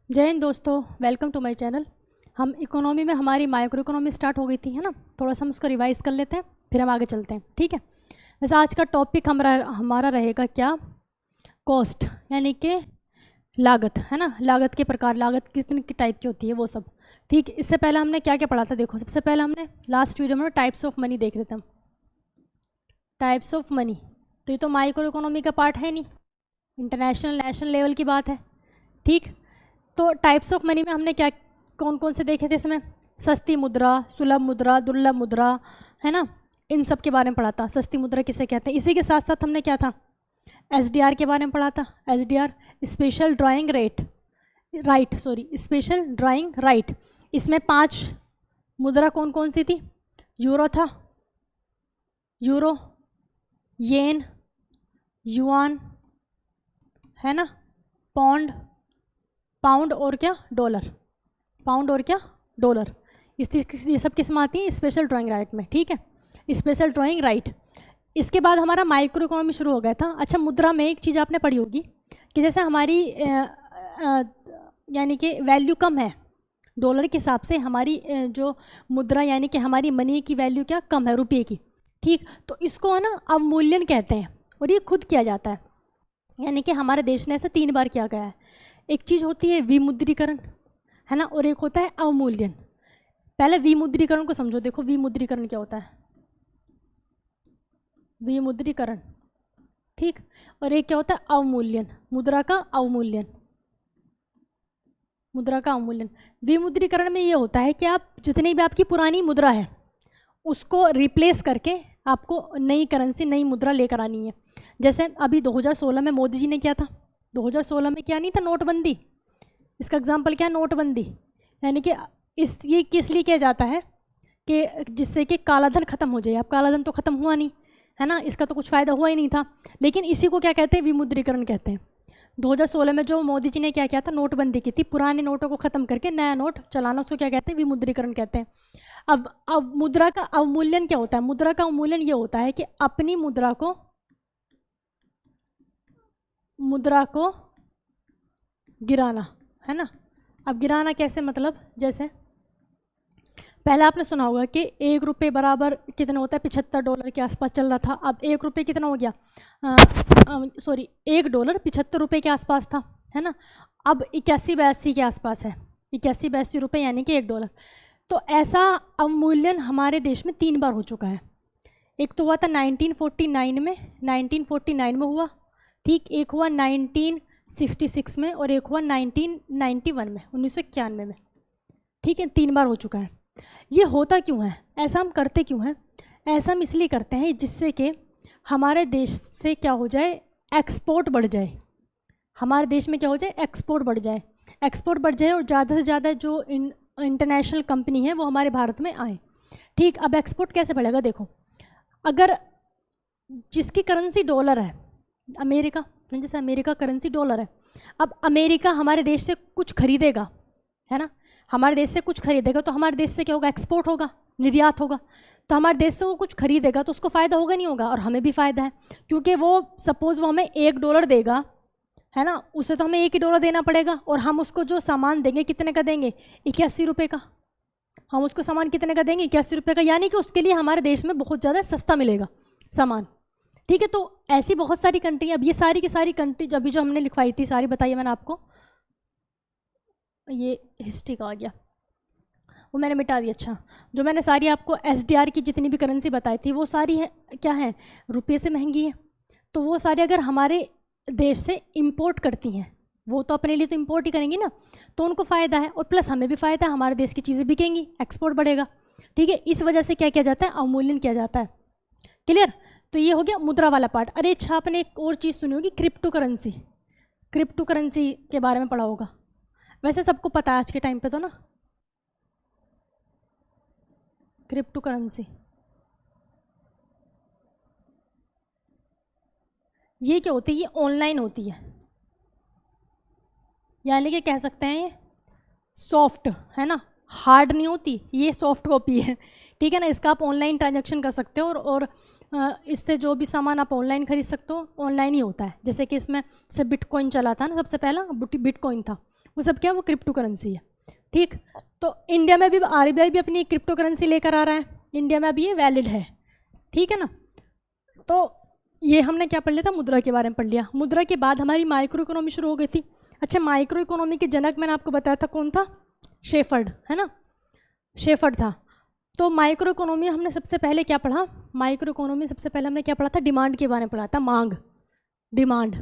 जय हिंद दोस्तों, welcome to my channel. हम इकोनॉमी में हमारी माइक्रो इकोनॉमी स्टार्ट हो गई थी, है ना। थोड़ा सा हम उसको रिवाइज कर लेते हैं, फिर हम आगे चलते हैं, ठीक है। वैसे आज का टॉपिक हमारा रहेगा क्या, कॉस्ट, यानी कि लागत, है ना। लागत के प्रकार, लागत कितने टाइप की होती है वो सब, ठीक। इससे पहले हमने क्या क्या पढ़ा था, देखो। सबसे पहले हमने लास्ट वीडियो में टाइप्स ऑफ मनी देख रहे थे हम। टाइप्स ऑफ मनी, तो ये तो माइक्रो इकोनॉमी का पार्ट है नहीं, इंटरनेशनल नेशनल लेवल की बात है, ठीक। तो टाइप्स ऑफ मनी में हमने क्या कौन कौन से देखे थे इसमें, सस्ती मुद्रा, सुलभ मुद्रा, दुर्लभ मुद्रा, है ना। इन सब के बारे में पढ़ा था। सस्ती मुद्रा किसे कहते हैं। इसी के साथ साथ हमने क्या था, एसडीआर के बारे में पढ़ा था। SDR special drawing special drawing right. इसमें 5 मुद्रा कौन कौन सी थी, यूरो था, यूरो, येन, युआन, है ना, पौंड, पाउंड और क्या, डॉलर, पाउंड और क्या, डॉलर। ये सब किस में आती है, स्पेशल ड्राइंग राइट में, ठीक है, स्पेशल ड्राइंग राइट। इसके बाद हमारा माइक्रो इकोनॉमी शुरू हो गया था। अच्छा, मुद्रा में एक चीज़ आपने पढ़ी होगी कि जैसे हमारी यानी कि वैल्यू कम है डॉलर के हिसाब से, हमारी जो मुद्रा यानी कि हमारी मनी की वैल्यू क्या कम है, रुपये की, ठीक। तो इसको है ना अवमूल्यन कहते हैं, और ये खुद किया जाता है, यानी कि हमारे देश ने ऐसा 3 बार किया गया है। एक चीज़ होती है विमुद्रीकरण, है ना, और एक होता है अवमूल्यन। पहले विमुद्रीकरण को समझो। देखो विमुद्रीकरण क्या होता है, विमुद्रीकरण, ठीक। और एक क्या होता है, अवमूल्यन, मुद्रा का अवमूल्यन, मुद्रा का अवमूल्यन। विमुद्रीकरण में ये होता है कि आप जितनी भी आपकी पुरानी मुद्रा है उसको रिप्लेस करके आपको नई करेंसी, नई मुद्रा लेकर आनी है। जैसे अभी 2016 में मोदी जी ने किया था। 2016 में क्या नहीं था, नोटबंदी। इसका एग्जाम्पल क्या है, नोटबंदी। यानी कि ये किस लिए किया जाता है कि जिससे कि काला धन खत्म हो जाए। अब काला धन तो खत्म हुआ नहीं, है ना, इसका तो कुछ फ़ायदा हुआ ही नहीं था, लेकिन इसी को क्या कहते हैं, विमुद्रीकरण कहते हैं। 2016 में जो मोदी जी ने क्या किया था, नोटबंदी की थी, पुराने नोटों को ख़त्म करके नया नोट चलाना, उसको क्या कहते हैं, विमुद्रीकरण कहते हैं। अब मुद्रा का अवमूल्यन क्या होता है, मुद्रा का अवमूल्यन ये होता है कि अपनी मुद्रा को गिराना, है ना। अब गिराना कैसे, मतलब जैसे पहले आपने सुना होगा कि 1 रुपये बराबर कितना होता है, $75 के आसपास चल रहा था। अब 1 रुपये कितना हो गया, $1 $75 के आसपास था, है ना। अब 81-82 के आसपास है, 81-82 रुपये यानी कि $1। तो ऐसा अवमूल्यन हमारे देश में 3 बार हो चुका है। एक तो हुआ था 1949 में हुआ, ठीक। एक हुआ 1966 में, और एक हुआ 1991 में, 1991 में, ठीक है। 3 बार हो चुका है। ये होता क्यों है, ऐसा हम करते क्यों हैं, ऐसा हम इसलिए करते हैं जिससे कि हमारे देश से क्या हो जाए, एक्सपोर्ट बढ़ जाए। हमारे देश में क्या हो जाए, एक्सपोर्ट बढ़ जाए, एक्सपोर्ट बढ़ जाए, और ज़्यादा से ज़्यादा जो इंटरनेशनल कंपनी है वो हमारे भारत में आए, ठीक। अब एक्सपोर्ट कैसे बढ़ेगा, देखो, अगर जिसकी करेंसी डॉलर है, अमेरिका, जैसे अमेरिका करेंसी डॉलर है, अब अमेरिका हमारे देश से कुछ खरीदेगा, है ना, हमारे देश से कुछ खरीदेगा, तो हमारे देश से क्या होगा, एक्सपोर्ट होगा, निर्यात होगा। तो हमारे देश से वो कुछ खरीदेगा तो उसको फ़ायदा होगा नहीं होगा, और हमें भी फ़ायदा है, क्योंकि वो सपोज़ वो हमें $1 देगा, है ना, उसे तो हमें $1 देना पड़ेगा, और हम उसको जो सामान देंगे कितने का देंगे, 81 रुपये का। हम उसको सामान कितने का देंगे, 81 रुपये का, यानी कि उसके लिए हमारे देश में बहुत ज़्यादा सस्ता मिलेगा सामान, ठीक है। तो ऐसी बहुत सारी कंट्री, अब ये सारी की सारी कंट्री अभी जो हमने लिखवाई थी सारी बताइए मैंने आपको, ये हिस्ट्री का आ गया, वो मैंने मिटा दी। अच्छा, जो मैंने सारी आपको एसडीआर की जितनी भी करेंसी बताई थी वो सारी है क्या है, रुपये से महंगी है। तो वो सारी अगर हमारे देश से इंपोर्ट करती हैं, वो तो अपने लिए तो इंपोर्ट ही करेंगी ना, तो उनको फ़ायदा है, और प्लस हमें भी फ़ायदा है, हमारे देश की चीज़ें बिकेंगी, एक्सपोर्ट बढ़ेगा, ठीक है। इस वजह से क्या किया जाता है, अवमूल्यन किया जाता है, क्लियर। तो ये हो गया मुद्रा वाला पार्ट। अरे अच्छा, आपने एक और चीज़ सुनी होगी, क्रिप्टो करेंसी, क्रिप्टो करेंसी के बारे में पढ़ा होगा। वैसे सबको पता है आज के टाइम पे तो ना, क्रिप्टो करेंसी ये क्या होती है, ये ऑनलाइन होती है, यानी कि कह सकते हैं ये सॉफ्ट, है ना, हार्ड नहीं होती, ये सॉफ्ट कॉपी है, ठीक है ना। इसका आप ऑनलाइन ट्रांजैक्शन कर सकते हो, और इससे जो भी सामान आप ऑनलाइन खरीद सकते हो, ऑनलाइन ही होता है। जैसे कि इसमें से बिटकॉइन चला था ना सबसे पहला, बिटकॉइन था, वो सब क्या है, वो क्रिप्टो करेंसी है। ठीक, तो इंडिया में भी RBI भी अपनी क्रिप्टो करेंसी लेकर आ रहा है, इंडिया में अभी ये वैलिड है। ठीक है ना। तो ये हमने क्या पढ़ लिया था, मुद्रा के बारे में पढ़ लिया। मुद्रा के बाद हमारी माइक्रो इकोनॉमी शुरू हो गई थी। अच्छा, माइक्रो इकोनॉमी के जनक मैंने आपको बताया था कौन था, शेफर्ड, है ना, शेफर्ड था। तो माइक्रो इकोनॉमी हमने सबसे पहले क्या पढ़ा, माइक्रो इकोनॉमी सबसे पहले हमने क्या पढ़ा था, डिमांड के बारे में पढ़ा था, मांग, डिमांड।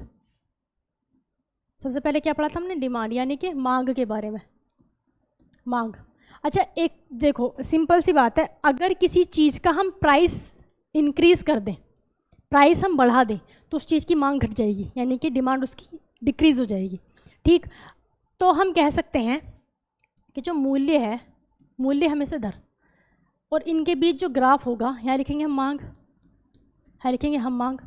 सबसे पहले क्या पढ़ा था हमने, डिमांड, यानी कि मांग के बारे में, मांग। अच्छा, एक देखो सिंपल सी बात है, अगर किसी चीज़ का हम प्राइस इंक्रीज कर दें, प्राइस हम बढ़ा दें, तो उस चीज़ की मांग घट जाएगी, यानी कि डिमांड उसकी डिक्रीज़ हो जाएगी। ठीक, तो हम कह सकते हैं कि जो मूल्य है, मूल्य हमेशा दर, और इनके बीच जो ग्राफ होगा, यहाँ लिखेंगे हम मांग, यहाँ लिखेंगे हम मांग।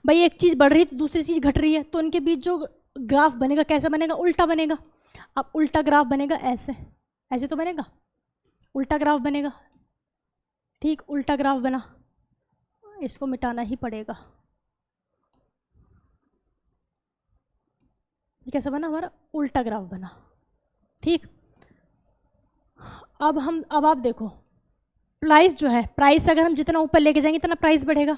भाई एक चीज़ बढ़ रही है तो दूसरी चीज़ घट रही है, तो इनके बीच जो ग्राफ बनेगा कैसा बनेगा, उल्टा बनेगा। अब उल्टा ग्राफ बनेगा ऐसे, ऐसे तो बनेगा, उल्टा ग्राफ बनेगा। ठीक, उल्टा ग्राफ बना, इसको मिटाना ही पड़ेगा। ये कैसा बना, हमारा उल्टा ग्राफ बना। ठीक, अब आप देखो, प्राइस जो है, प्राइस अगर हम जितना ऊपर लेके जाएंगे इतना प्राइस बढ़ेगा,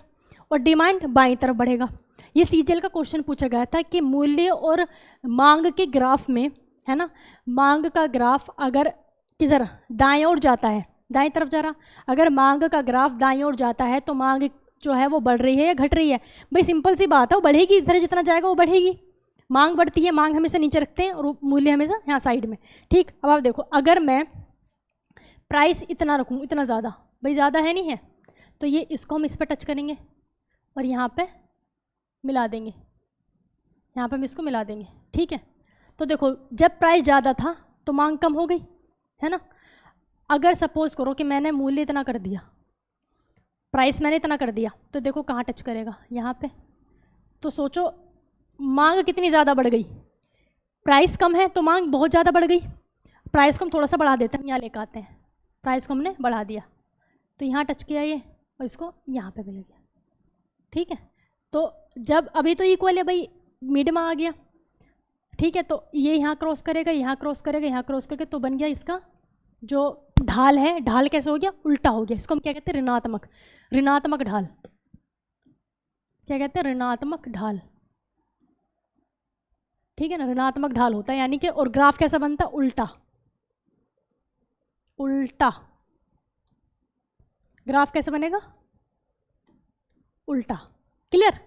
और डिमांड बाईं तरफ बढ़ेगा। ये सीजीएल का क्वेश्चन पूछा गया था कि मूल्य और मांग के ग्राफ में, है ना, मांग का ग्राफ अगर किधर दाएं ओर जाता है, दाएं तरफ जा रहा, अगर मांग का ग्राफ दाएं ओर जाता है तो मांग जो है वो बढ़ रही है या घट रही है। भाई सिंपल सी बात है, वो बढ़ेगी, इधर जितना जाएगा वो बढ़ेगी। मांग बढ़ती है, मांग हमेशा नीचे रखते हैं और मूल्य हमेशा यहाँ साइड में। ठीक, अब आप देखो, अगर मैं प्राइस इतना रखूँ, इतना ज़्यादा, भाई ज़्यादा है नहीं है, तो ये इसको हम इस पर टच करेंगे और यहाँ पे मिला देंगे, यहाँ पे हम इसको मिला देंगे। ठीक है, तो देखो जब प्राइस ज़्यादा था तो मांग कम हो गई, है ना। अगर सपोज करो कि मैंने मूल्य इतना कर दिया, प्राइस मैंने इतना कर दिया, तो देखो कहाँ टच करेगा, यहाँ पे। तो सोचो मांग कितनी ज़्यादा बढ़ गई, प्राइस कम है तो मांग बहुत ज़्यादा बढ़ गई। प्राइस को हम थोड़ा सा बढ़ा देते हैं, यहाँ लेकर आते हैं, प्राइस को हमने बढ़ा दिया, तो यहाँ टच किया ये, और इसको यहाँ पे मिल गया। ठीक है, तो जब अभी तो इक्वल है भाई, मिड में आ गया। ठीक है, तो ये यहाँ क्रॉस करेगा, यहाँ क्रॉस करेगा, यहाँ क्रॉस करके, तो बन गया इसका जो ढाल है, ढाल कैसे हो गया, उल्टा हो गया। इसको हम क्या कहते हैं, ऋणात्मक, ऋणात्मक ढाल। क्या कहते हैं, ऋणात्मक ढाल। ठीक है ना, ऋणात्मक ढाल होता है, यानी कि, और ग्राफ कैसा बनता है, उल्टा, उल्टा। ग्राफ कैसे बनेगा, उल्टा। क्लियर।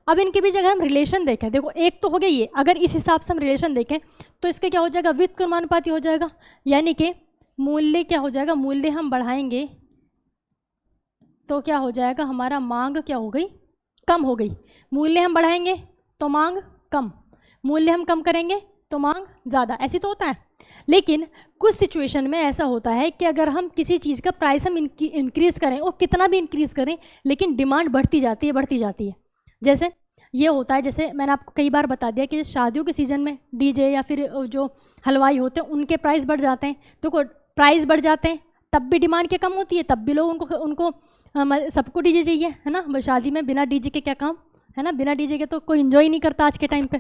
अब इनके बीच अगर हम रिलेशन देखें, देखो एक तो हो गया ये, अगर इस हिसाब से हम रिलेशन देखें तो इसके क्या हो जाएगा, व्युत्क्रमानुपाती हो जाएगा, यानी कि मूल्य क्या हो जाएगा, मूल्य हम बढ़ाएंगे तो क्या हो जाएगा, हमारा मांग क्या हो गई, कम हो गई। मूल्य हम बढ़ाएंगे तो मांग कम, मूल्य हम कम करेंगे तो मांग ज़्यादा, ऐसी तो होता है। लेकिन कुछ सिचुएशन में ऐसा होता है कि अगर हम किसी चीज़ का प्राइस हम इंक्रीज़ करें, और कितना भी इंक्रीज़ करें, लेकिन डिमांड बढ़ती जाती है, बढ़ती जाती है। जैसे ये होता है, जैसे मैंने आपको कई बार बता दिया कि शादियों के सीज़न में डीजे या फिर जो हलवाई होते हैं उनके प्राइस बढ़ जाते हैं। देखो प्राइस बढ़ जाते हैं तब भी डिमांड क्या कम होती है, तब भी लोग उनको सबको डीजे चाहिए, है ना। शादी में बिना डीजे के क्या काम, है ना, बिना डीजे के तो कोई इन्जॉय नहीं करता आज के टाइम पे।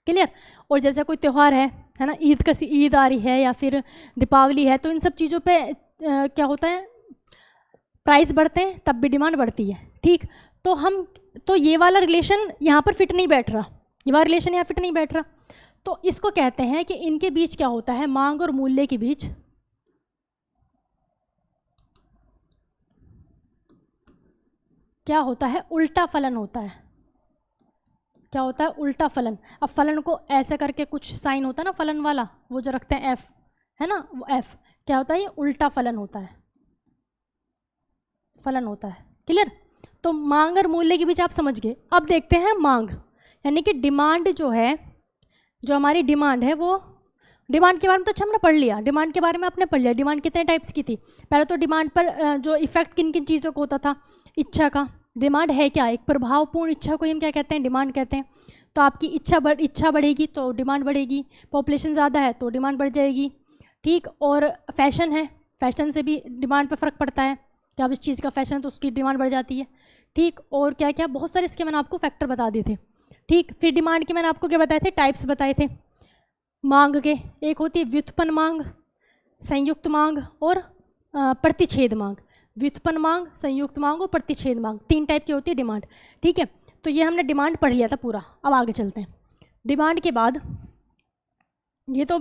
क्लियर। और जैसे कोई त्यौहार है ना, ईद आ रही है या फिर दीपावली है, तो इन सब चीज़ों पे क्या होता है, प्राइस बढ़ते हैं तब भी डिमांड बढ़ती है। ठीक, तो ये वाला रिलेशन यहाँ पर फिट नहीं बैठ रहा, ये वाला रिलेशन यहाँ फिट नहीं बैठ रहा। तो इसको कहते हैं कि इनके बीच क्या होता है, मांग और मूल्य के बीच क्या होता है, उल्टा फलन होता है। क्या होता है, उल्टा फलन। अब फलन को ऐसे करके कुछ साइन होता है ना फलन वाला, वो जो रखते हैं एफ, है ना, वो एफ क्या होता है, ये उल्टा फलन होता है, फलन होता है। क्लियर। तो मांग और मूल्य के बीच आप समझ गए। अब देखते हैं मांग, यानी कि डिमांड जो है, जो हमारी डिमांड है, वो डिमांड के बारे में तो अच्छा हमने पढ़ लिया, डिमांड के बारे में आपने पढ़ लिया। डिमांड कितने टाइप्स की थी, पहले तो डिमांड पर जो इफेक्ट किन किन चीज़ों को होता था, इच्छा का। डिमांड है क्या, एक प्रभावपूर्ण इच्छा को हम क्या कहते हैं, डिमांड कहते हैं। तो आपकी इच्छा बढ़ेगी तो डिमांड बढ़ेगी, पॉपुलेशन ज़्यादा है तो डिमांड बढ़ जाएगी। ठीक, और फैशन है, फैशन से भी डिमांड पर फ़र्क पड़ता है कि अब इस चीज़ का फैशन है तो उसकी डिमांड बढ़ जाती है। ठीक, और क्या क्या बहुत सारे इसके मैंने आपको फैक्टर बता दिए थे। ठीक, फिर डिमांड के मैंने आपको क्या बताए थे, टाइप्स बताए थे। मांग के, एक होती है व्युत्पन्न मांग, संयुक्त मांग और प्रतिच्छेद मांग। व्युत्पन्न मांग, संयुक्त मांग और प्रतिच्छेद मांग, 3 टाइप की होती है डिमांड। ठीक है, तो ये हमने डिमांड पढ़ लिया था पूरा। अब आगे चलते हैं। डिमांड के बाद, ये तो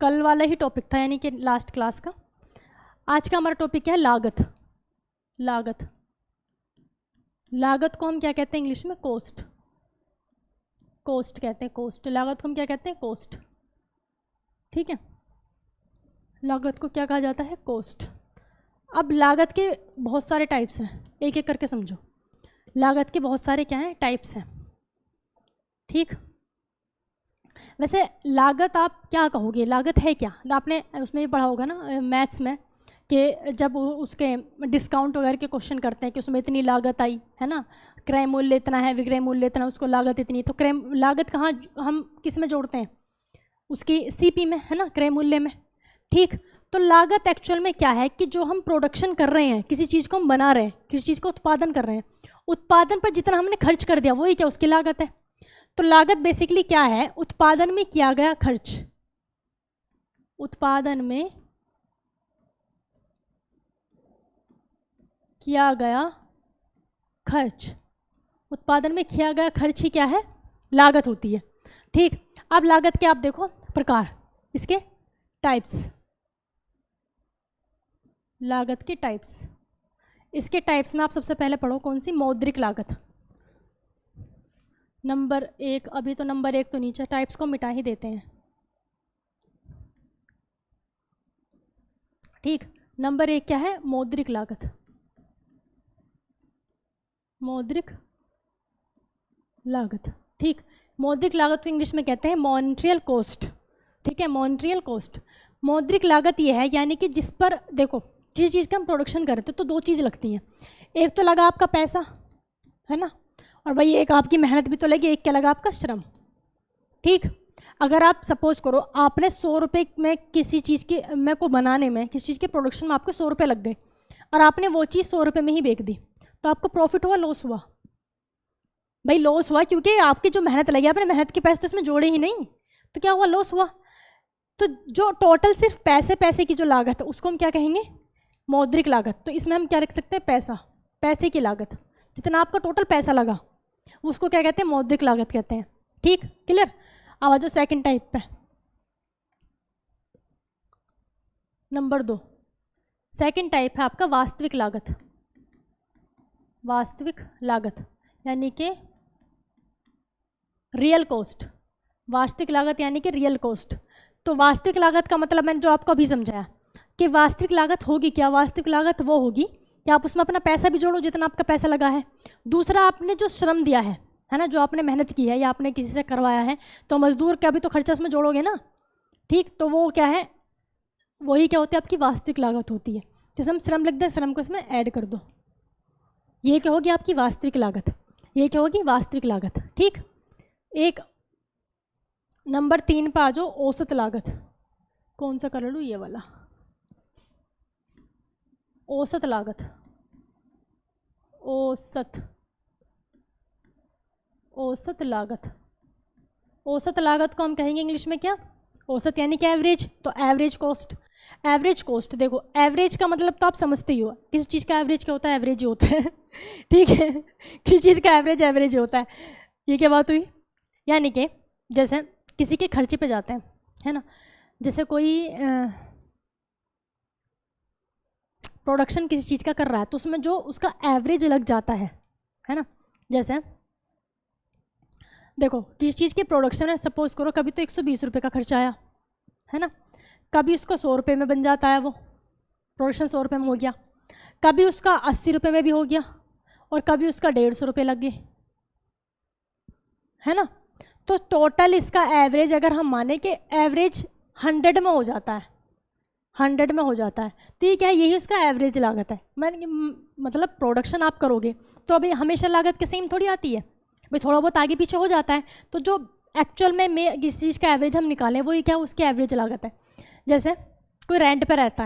कल वाला ही टॉपिक था, यानी कि लास्ट क्लास का। आज का हमारा टॉपिक क्या है? लागत। लागत, लागत को हम क्या कहते हैं इंग्लिश में? कॉस्ट। कॉस्ट कहते हैं, कॉस्ट। लागत को हम क्या कहते हैं? कॉस्ट। ठीक है, लागत को क्या कहा जाता है? कॉस्ट। अब लागत के बहुत सारे टाइप्स हैं, एक एक करके समझो। लागत के बहुत सारे क्या हैं? टाइप्स हैं। ठीक, वैसे लागत आप क्या कहोगे? लागत है क्या? आपने उसमें भी पढ़ा होगा ना मैथ्स में, कि जब उसके डिस्काउंट वगैरह के क्वेश्चन करते हैं कि उसमें इतनी लागत आई है ना, क्रय मूल्य इतना है, विक्रय मूल्य इतना, उसको लागत इतनी। तो क्रय लागत कहाँ हम किस में जोड़ते हैं? उसकी सीपी में, है ना, क्रय मूल्य में। ठीक, तो लागत एक्चुअल में क्या है कि जो हम प्रोडक्शन कर रहे हैं, किसी चीज़ को हम बना रहे हैं, किसी चीज़ का उत्पादन कर रहे हैं, उत्पादन पर जितना हमने खर्च कर दिया वही क्या उसकी लागत है। तो लागत बेसिकली क्या है? उत्पादन में किया गया खर्च। उत्पादन में किया गया खर्च, उत्पादन में किया गया खर्च ही क्या है? लागत होती है। ठीक, अब लागत के आप देखो प्रकार, इसके टाइप्स। लागत के टाइप्स, इसके टाइप्स में आप सबसे पहले पढ़ो कौन सी? मौद्रिक लागत। नंबर 1, अभी तो नंबर 1 तो नीचे, टाइप्स को मिटा ही देते हैं। ठीक, नंबर 1 क्या है? मौद्रिक लागत। मौद्रिक लागत। ठीक, मौद्रिक लागत को इंग्लिश में कहते हैं मॉनेटरी कॉस्ट। ठीक है, मॉनेटरी कॉस्ट। मौद्रिक लागत ये है यानी कि जिस पर देखो, जिस चीज़ का हम प्रोडक्शन करते हैं तो 2 चीज़ लगती हैं। एक तो लगा आपका पैसा, है ना, और भाई एक आपकी मेहनत भी तो लगी, एक क्या लगा? आपका श्रम। ठीक, अगर आप सपोज करो आपने 100 रुपये में किसी चीज़ की में को बनाने में, किसी चीज़ के प्रोडक्शन में आपके 100 रुपये लग गए और आपने वो चीज़ 100 रुपये में ही बेच दी, तो आपको प्रॉफिट हुआ, लॉस हुआ? भाई लॉस हुआ, क्योंकि आपकी जो मेहनत लगी, आपने मेहनत के पैसे तो इसमें जोड़े ही नहीं, तो क्या हुआ? लॉस हुआ। तो जो टोटल सिर्फ पैसे की जो लागत है उसको हम क्या कहेंगे? मौद्रिक लागत। तो इसमें हम क्या रख सकते हैं? पैसा, पैसे की लागत, जितना आपका टोटल पैसा लगा उसको क्या कहते हैं? मौद्रिक लागत कहते हैं। ठीक, क्लियर? अब आ जाओ सेकेंड टाइप पे, नंबर 2। सेकेंड टाइप है आपका वास्तविक लागत। वास्तविक लागत यानी कि रियल कॉस्ट। वास्तविक लागत यानी कि रियल कॉस्ट। तो वास्तविक लागत का मतलब मैंने जो आपको अभी समझाया कि वास्तविक लागत होगी क्या? वास्तविक लागत वो होगी कि आप उसमें अपना पैसा भी जोड़ो जितना आपका पैसा लगा है, दूसरा आपने जो श्रम दिया है ना, जो आपने मेहनत की है या आपने किसी से करवाया है, तो मजदूर का भी तो खर्चा उसमें जोड़ोगे ना। ठीक, तो वो क्या है? वही क्या होती है? आपकी वास्तविक लागत होती है। जैसे हम श्रम लिख दें, श्रम को इसमें ऐड कर दो, ये क्या होगी? आपकी वास्तविक लागत। ये क्या होगी? वास्तविक लागत। ठीक, एक नंबर 3 पे आ जाओ, औसत लागत। कौन सा कर लूँ? ये वाला, औसत लागत। औसत, औसत लागत। औसत लागत को हम कहेंगे इंग्लिश में क्या? औसत यानी कि एवरेज। तो एवरेज कॉस्ट। एवरेज कॉस्ट, देखो एवरेज का मतलब तो आप समझते ही हो, किसी चीज़ का एवरेज क्या होता है? एवरेज ही होता है। ठीक है, किसी चीज़ का एवरेज एवरेज ही होता है। ये क्या बात हुई? यानी कि जैसे किसी के खर्चे पे जाते हैं, है ना, जैसे कोई प्रोडक्शन किसी चीज़ का कर रहा है तो उसमें जो उसका एवरेज लग जाता है ना, जैसे देखो किसी चीज़ की प्रोडक्शन है, सपोज करो कभी तो 120 रुपये का खर्चा आया, है ना, कभी उसका 100 रुपये में बन जाता है, वो प्रोडक्शन 100 रुपये में हो गया, कभी उसका 80 रुपये में भी हो गया और कभी उसका 150 रुपये लग गए, है ना। तो टोटल इसका एवरेज अगर हम माने कि एवरेज 100 में हो जाता है, 100 में हो जाता है, तो ये क्या है? यही उसका एवरेज लागत है। मतलब प्रोडक्शन आप करोगे तो अभी हमेशा लागत के सेम थोड़ी आती है भाई, थोड़ा बहुत आगे पीछे हो जाता है। तो जो एक्चुअल में किसी चीज़ का एवरेज हम निकालें वही क्या? उसकी एवरेज लागत है। जैसे कोई रेंट पे रहता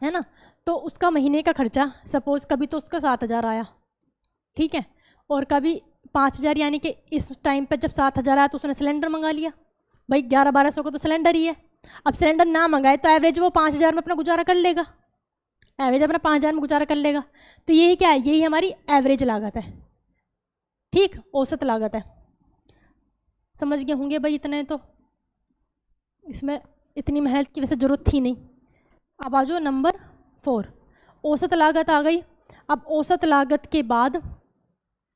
है ना, तो उसका महीने का खर्चा सपोज कभी तो उसका 7,000 आया, ठीक है, और कभी 5,000, यानी कि इस टाइम पे जब 7,000 आया तो उसने सिलेंडर मंगा लिया, भाई 1100-1200 का तो सिलेंडर ही है। अब सिलेंडर ना मंगाए तो एवरेज वो 5000 में अपना गुजारा कर लेगा, एवरेज अपना 5000 में गुजारा कर लेगा। तो यही क्या है, यही हमारी एवरेज लागत है, ठीक, औसत लागत है। समझ गए होंगे भाई इतने, तो इसमें इतनी मेहनत की वैसे ज़रूरत थी नहीं। अब आ जाओ नंबर 4, औसत लागत आ गई। अब औसत लागत के बाद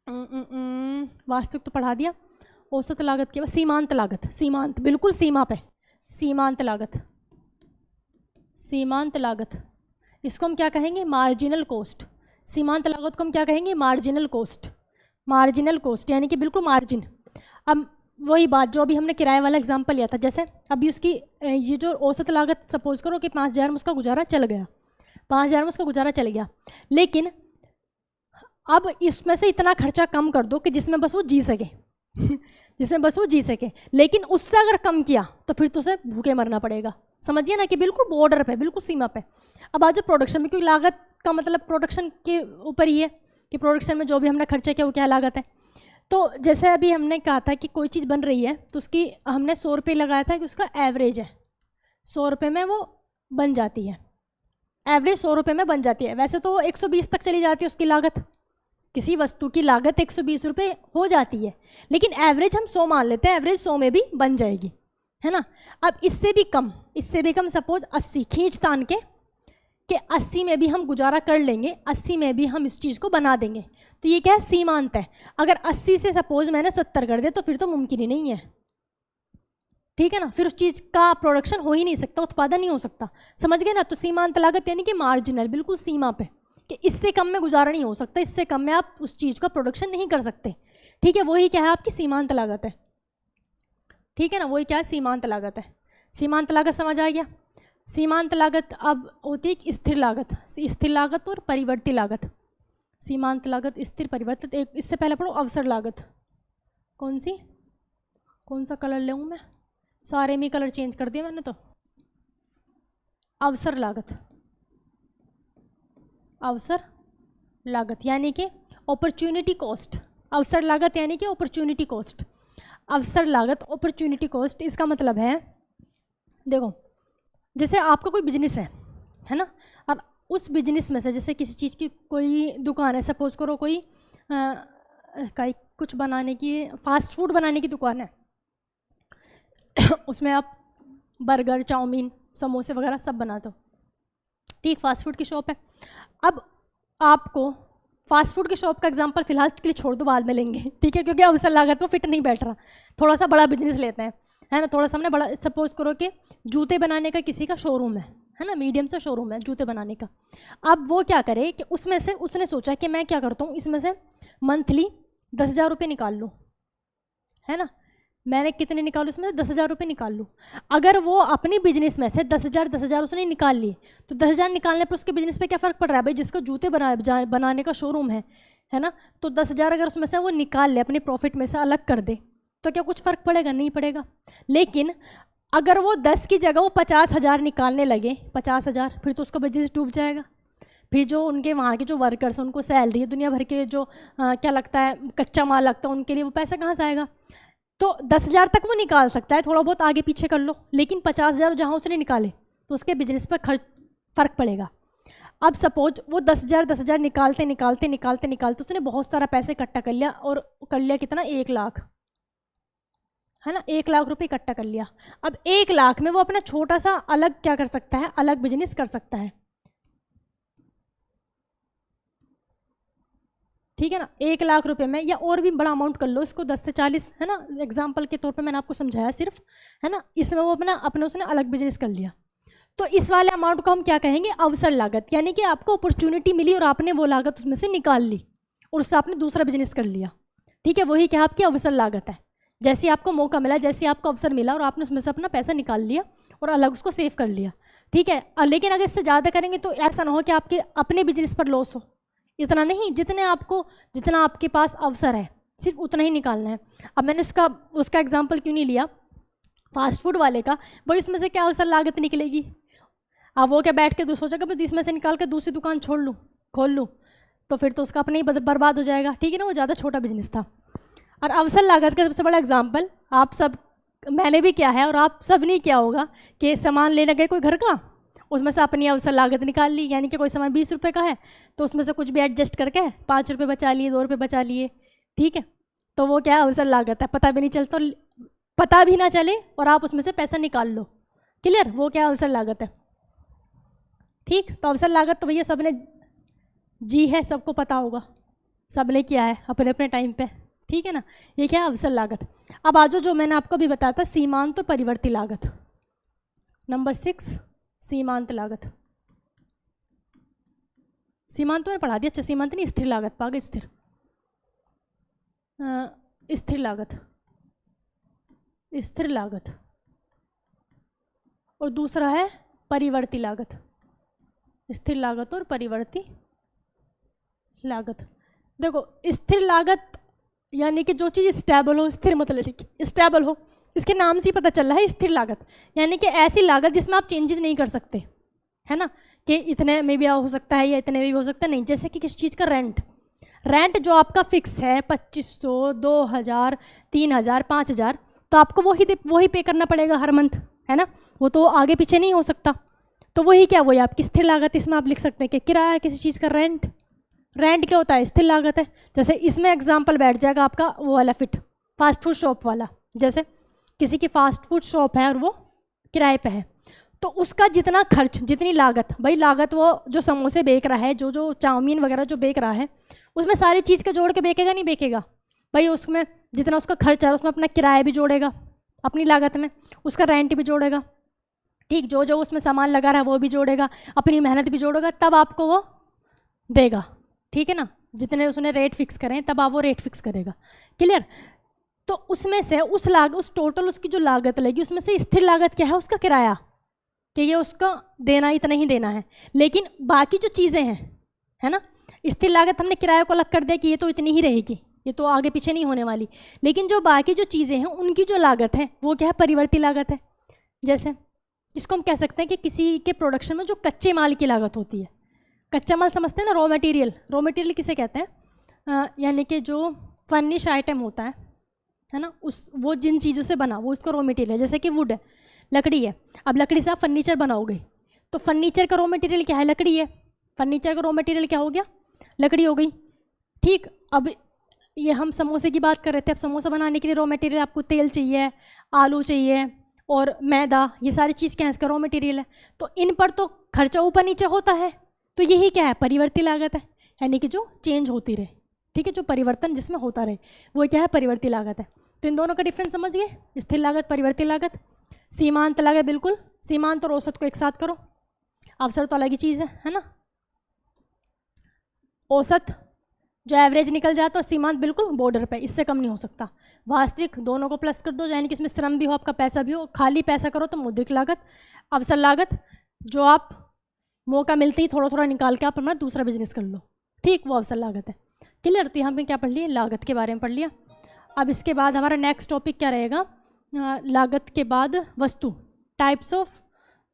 वास्तविक तो पढ़ा दिया, औसत लागत के बाद सीमांत लागत, सीमांत बिल्कुल सीमा पे, सीमांत लागत, सीमांत लागत इसको हम क्या कहेंगे, मार्जिनल कॉस्ट। सीमांत लागत को हम क्या कहेंगे, मार्जिनल कॉस्ट, मार्जिनल कॉस्ट यानी कि बिल्कुल मार्जिन। अब वही बात जो अभी हमने किराए वाला एग्जांपल लिया था, जैसे अभी उसकी ये जो औसत लागत सपोज करो कि 5000 में उसका गुजारा चल गया, 5000 में उसका गुजारा चल गया, लेकिन अब इसमें से इतना खर्चा कम कर दो कि जिसमें बस वो जी सके जिसमें बस वो जी सके, लेकिन उससे अगर कम किया तो फिर तो उसे भूखे मरना पड़ेगा। समझिए ना कि बिल्कुल बॉर्डर पे, बिल्कुल सीमा पे। अब आज प्रोडक्शन में, क्योंकि लागत का मतलब प्रोडक्शन के ऊपर ही है कि प्रोडक्शन में जो भी हमने खर्चा किया वो क्या लागत है। तो जैसे अभी हमने कहा था कि कोई चीज़ बन रही है तो उसकी हमने 100 रुपये लगाया था कि उसका एवरेज है 100 रुपये में वो बन जाती है, एवरेज 100 रुपये में बन जाती है। वैसे तो 120 तक चली जाती है उसकी लागत, किसी वस्तु की लागत 120 रुपये हो जाती है, लेकिन एवरेज हम 100 मान लेते हैं, एवरेज 100 में भी बन जाएगी, है ना। अब इससे भी कम, इससे भी कम सपोज 80 खींच तान के 80 में भी हम गुजारा कर लेंगे, 80 में भी हम इस चीज़ को बना देंगे। तो ये क्या है, सीमांत है। अगर 80 से सपोज मैंने 70 कर दिया तो फिर तो मुमकिन ही नहीं है, ठीक है ना, फिर उस चीज़ का प्रोडक्शन हो ही नहीं सकता, उत्पादन नहीं हो सकता। समझ गए ना। तो सीमांत लागत यानी कि मार्जिनल, बिल्कुल सीमा पे, कि इससे कम में गुजारा नहीं हो सकता, इससे कम में आप उस चीज़ का प्रोडक्शन नहीं कर सकते, ठीक है। वही क्या है, आपकी सीमांत लागत है, ठीक है ना, वही क्या है, सीमांत लागत है। सीमांत लागत समझ आ गया। सीमांत लागत अब होती है स्थिर लागत, स्थिर लागत और परिवर्ती लागत। सीमांत लागत, स्थिर, परिवर्तित। एक इससे पहले पढ़ो अवसर लागत। कौन सी, कौन सा कलर लेऊँ मैं, सारे में कलर चेंज कर दिया मैंने तो। अवसर लागत, अवसर लागत यानी कि अपॉर्चुनिटी कॉस्ट। अवसर लागत यानी कि अपॉर्चुनिटी कॉस्ट। अवसर लागत, अपॉर्चुनिटी कॉस्ट, इसका मतलब है, देखो जैसे आपका कोई बिजनेस है ना, और उस बिजनेस में से जैसे किसी चीज़ की कोई दुकान है, सपोज करो कोई कुछ बनाने की, फास्ट फूड बनाने की दुकान है उसमें आप बर्गर, चाउमीन, समोसे वगैरह सब बनाते हो, ठीक, फास्ट फूड की शॉप है। अब आपको फास्ट फूड की शॉप का एग्जांपल फिलहाल के लिए छोड़ दो, बाद में लेंगे, ठीक है, क्योंकि अवसर लागत पर फिट नहीं बैठ रहा। थोड़ा सा बड़ा बिजनेस लेते हैं, है ना, थोड़ा सा हमने बड़ा, सपोज करो कि जूते बनाने का किसी का शोरूम है ना, मीडियम सा शोरूम है जूते बनाने का। अब वो क्या करे कि उसमें से उसने सोचा कि मैं क्या करता हूँ, इसमें से मंथली 10,000 रुपये निकाल लूँ, है ना, मैंने कितने निकालूँ, इसमें से 10,000 रुपये निकाल लूँ। अगर वो अपनी बिजनेस में से 10,000 उसने निकाल लिए, तो 10,000 निकालने पर उसके बिजनेस पे क्या फ़र्क पड़ रहा है भाई, जिसको जूते बनाने का शोरूम है ना, तो 10,000 अगर उसमें से वो निकाल ले, अपने प्रॉफिट में से अलग कर दे, तो क्या कुछ फ़र्क पड़ेगा, नहीं पड़ेगा। लेकिन अगर वो 10 की जगह वो 50,000 निकालने लगे, 50,000, फिर तो उसका बिजनेस डूब जाएगा। फिर जो उनके वहाँ के जो वर्कर्स हैं उनको सैलरी है, दुनिया भर के जो क्या लगता है, कच्चा माल लगता है, उनके लिए वो पैसा कहाँ से आएगा। तो 10,000 तक वो निकाल सकता है, थोड़ा बहुत आगे पीछे कर लो, लेकिन 50,000 जहाँ उसने निकाले तो उसके बिजनेस पर फ़र्क पड़ेगा। अब सपोज वो 10,000 निकालते निकालते निकालते निकालते उसने बहुत सारा पैसे इकट्ठा कर लिया, और कर लिया कितना, 1 लाख, है ना, 1 लाख रुपए इकट्ठा कर लिया। अब 1 लाख में वो अपना छोटा सा अलग क्या कर सकता है, अलग बिजनेस कर सकता है, ठीक है ना। 1 लाख रुपए में, या और भी बड़ा अमाउंट कर लो इसको, 10 से 40, है ना, एग्जाम्पल के तौर पे मैंने आपको समझाया सिर्फ, है ना, इसमें वो अपने उसने अलग बिजनेस कर लिया। तो इस वाले अमाउंट को हम क्या कहेंगे, अवसर लागत, यानी कि आपको अपॉर्चुनिटी मिली और आपने वो लागत उसमें से निकाल ली और उससे आपने दूसरा बिजनेस कर लिया, ठीक है, वही क्या आपकी अवसर लागत है। जैसे आपको मौका मिला, जैसे आपको अवसर मिला और आपने उसमें से अपना पैसा निकाल लिया और अलग उसको सेव कर लिया, ठीक है। लेकिन अगर इससे ज़्यादा करेंगे तो ऐसा ना हो कि आपके अपने बिजनेस पर लॉस हो, इतना नहीं, जितना आपके पास अवसर है सिर्फ उतना ही निकालना है। अब मैंने उसका एग्जाम्पल क्यों नहीं लिया फास्ट फूड वाले का, वो इसमें से क्या अवसर लागत निकलेगी। अब वो क्या बैठ के सोचा कि इसमें से निकाल के दूसरी दुकान खोल लूँ, तो फिर तो उसका अपना ही बर्बाद हो जाएगा, ठीक है ना, वो ज़्यादा छोटा बिजनेस था। और अवसर लागत का सबसे बड़ा एग्जाम्पल आप सब मैंने भी किया है और आप सब ने किया होगा कि सामान लेने गए कोई घर का, उसमें से अपनी अवसर लागत निकाल ली, यानी कि कोई सामान 20 रुपये का है तो उसमें से कुछ भी एडजस्ट करके 5 रुपये बचा लिए, 2 रुपये बचा लिए, ठीक है। तो वो क्या है, अवसर लागत है, पता भी नहीं चलता, पता भी ना चले और आप उसमें से पैसा निकाल लो, क्लियर, वो क्या अवसर लागत है, ठीक। तो अवसर लागत तो भैया सबने जी है, सबको पता होगा, सबने किया है अपने अपने टाइम पे, ठीक है ना। ये क्या है, अवसर लागत। अब आज जो मैंने आपको भी बताया था सीमांत तो परिवर्ती लागत, नंबर 6 सीमांत लागत। सीमांत मैंने पढ़ा दिया, अच्छा सीमांत नहीं, स्थिर लागत, पागे स्थिर, स्थिर लागत, स्थिर लागत, और दूसरा है परिवर्ती लागत, स्थिर लागत और परिवर्ती लागत। देखो स्थिर लागत यानी कि जो चीज़ स्टेबल हो, स्थिर मतलब स्टेबल हो, इसके नाम से ही पता चल रहा है स्थिर लागत, यानी कि ऐसी लागत जिसमें आप चेंजेस नहीं कर सकते, है ना, कि इतने में भी हो सकता है या इतने में भी हो सकता है, नहीं। जैसे कि किस चीज़ का रेंट, रेंट जो आपका फिक्स है 2500, 2000, 3000, 5000, तो आपको वही पे करना पड़ेगा हर मंथ, है ना, वो तो आगे पीछे नहीं हो सकता। तो वही क्या, वही आपकी स्थिर लागत। इसमें आप लिख सकते हैं कि किराया किसी चीज़ का, रेंट, रेंट क्या होता है, स्थिर लागत है। जैसे इसमें एग्जाम्पल बैठ जाएगा आपका वो वाला फिट, फास्ट फूड शॉप वाला, जैसे किसी की फास्ट फूड शॉप है और वो किराए पे है, तो उसका जितना खर्च, जितनी लागत, भाई लागत वो जो समोसे बेच रहा है, जो चाउमीन वगैरह जो बेच रहा है, उसमें सारी चीज़ का जोड़ के बेचेगा नहीं बेचेगा, भाई उसमें जितना उसका खर्च है उसमें अपना किराया भी जोड़ेगा अपनी लागत में, उसका रेंट भी जोड़ेगा, ठीक, जो उसमें सामान लगा रहा है वो भी जोड़ेगा, अपनी मेहनत भी जोड़ेगा, तब आपको वो देगा, ठीक है ना। जितने उसने रेट फिक्स करें तब आप वो रेट फिक्स करेगा, क्लियर। तो उसमें से उस टोटल उसकी जो लागत लगी उसमें से स्थिर लागत क्या है, उसका किराया, कि ये उसका देना इतना ही देना है। लेकिन बाकी जो चीज़ें हैं, है ना, स्थिर लागत हमने किराए को अलग कर दिया कि ये तो इतनी ही रहेगी, ये तो आगे पीछे नहीं होने वाली। लेकिन जो बाकी जो चीज़ें हैं उनकी जो लागत है वो क्या है, परिवर्ती लागत है। जैसे इसको हम कह सकते हैं कि किसी के प्रोडक्शन में जो कच्चे माल की लागत होती है, कच्चा माल समझते हैं ना, रॉ मटेरियल, रॉ मटेरियल किसे कहते हैं, यानी कि जो फर्निश आइटम होता है ना, वो जिन चीज़ों से बना वो उसका रॉ मटेरियल है। जैसे कि वुड है, लकड़ी है, अब लकड़ी से आप फर्नीचर बनाओगे तो फर्नीचर का रॉ मटेरियल क्या है, लकड़ी है, फर्नीचर का रॉ मटेरियल क्या हो गया, लकड़ी हो गई, ठीक। अब ये हम समोसे की बात कर रहे थे, अब समोसा बनाने के लिए रॉ मटेरियल आपको तेल चाहिए, आलू चाहिए और मैदा, ये सारी चीज़ क्या है, इसका रॉ मटेरियल है। तो इन पर तो खर्चा ऊपर नीचे होता है, तो यही क्या है, परिवर्ती लागत है, यानी कि जो चेंज होती रहे, ठीक है, जो परिवर्तन जिसमें होता रहे वो क्या है, परिवर्ती लागत है। तो इन दोनों का डिफरेंस समझ गए, स्थिर लागत, परिवर्ती लागत। सीमांत लागत, बिल्कुल सीमांत और औसत को एक साथ करो, अवसर तो अलग ही चीज़ है ना। औसत जो एवरेज निकल जाता है और सीमांत बिल्कुल बॉर्डर पे, इससे कम नहीं हो सकता। वास्तविक दोनों को प्लस कर दो, यानी कि इसमें श्रम भी हो, आपका पैसा भी हो। खाली पैसा करो तो मौद्रिक लागत। अवसर लागत जो आप मौका मिलते ही थोड़ा थोड़ा निकाल के आप अपना दूसरा बिजनेस कर लो, ठीक, वो अवसर लागत है, क्लियर। तो यहाँ पे क्या पढ़ लिया, लागत के बारे में पढ़ लिया। अब इसके बाद हमारा नेक्स्ट टॉपिक क्या रहेगा, लागत के बाद वस्तु, टाइप्स ऑफ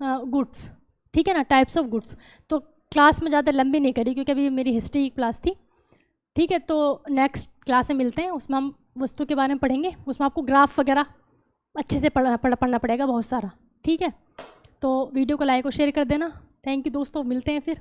गुड्स, ठीक है ना, टाइप्स ऑफ गुड्स। तो क्लास में ज़्यादा लंबी नहीं करी क्योंकि अभी मेरी हिस्ट्री की क्लास थी, ठीक है। तो नेक्स्ट क्लास में मिलते हैं, उसमें हम वस्तु के बारे में पढ़ेंगे, उसमें आपको ग्राफ वगैरह अच्छे से पढ़ना पड़ेगा बहुत सारा, ठीक है। तो वीडियो को लाइक और शेयर कर देना। थैंक यू दोस्तों, मिलते हैं फिर।